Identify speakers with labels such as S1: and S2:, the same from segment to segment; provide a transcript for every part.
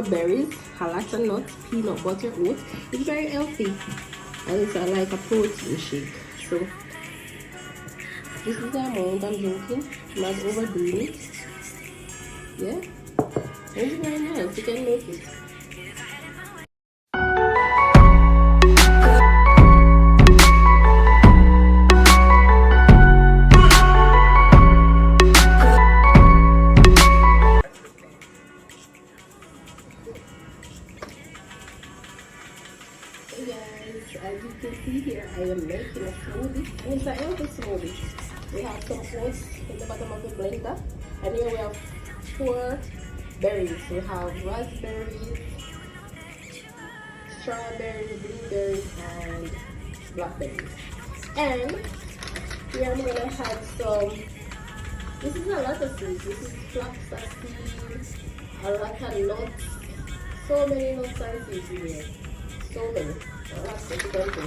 S1: 4 berries, a lot of nuts, peanut butter, oats. It's very healthy, and it's like a protein shake. So this is the amount I'm drinking. I'm not overdoing it. Yeah, it's very nice. You can make it. Hey guys, as you can see here, I am making a smoothie, and it's a healthy smoothie. We have some oats in the bottom of the blender, and here we have 4 berries. We have raspberries, strawberries, blueberries, and blackberries. And here I'm gonna add some. This is a lot of seeds. This is flax seeds, a lot of nuts. So many nuts and seeds in here. So many. That's what we're going to do.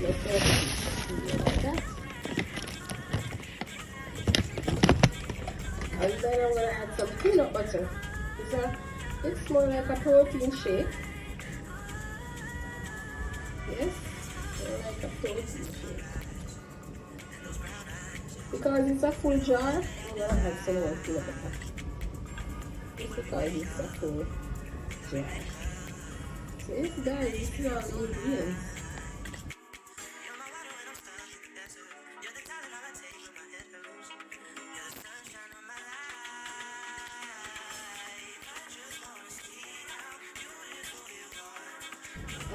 S1: Let's see like that. And then I'm going to add some peanut butter. It's more like a protein shake. Yes, more like a protein shake. Because it's a full jar, I'm going to add some more peanut butter. Just because it's a full jar. So yes guys, this is all the ingredients.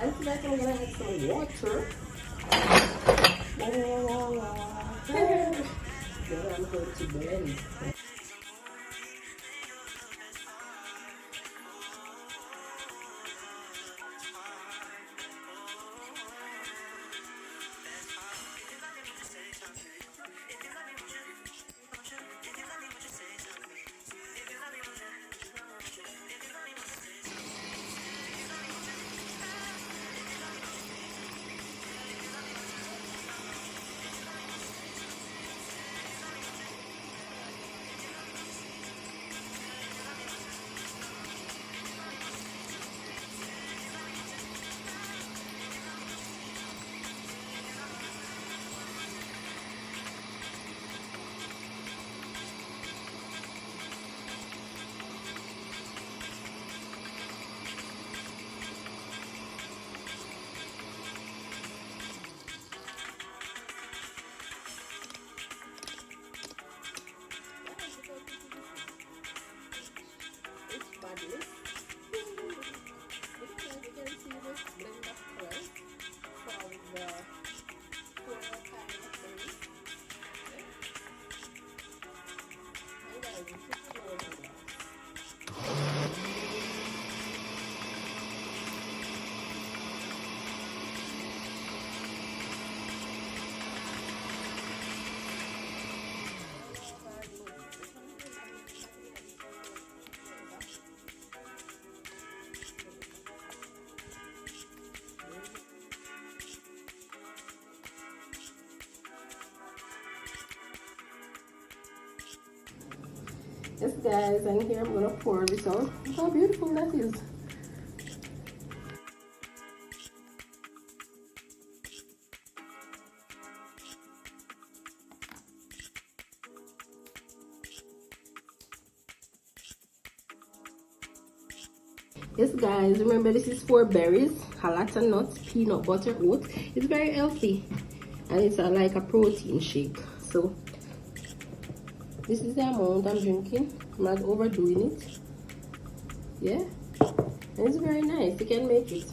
S1: After that, I'm gonna add some water. Then I'm going to blend. Yes guys, and here I'm gonna pour this out. Look how beautiful that is. Yes guys, remember this is 4 berries, a lot of nuts, peanut butter, oats. It's very healthy, and it's like a protein shake. So this is the amount I'm drinking. I'm not overdoing it. Yeah, and it's very nice. You can make it.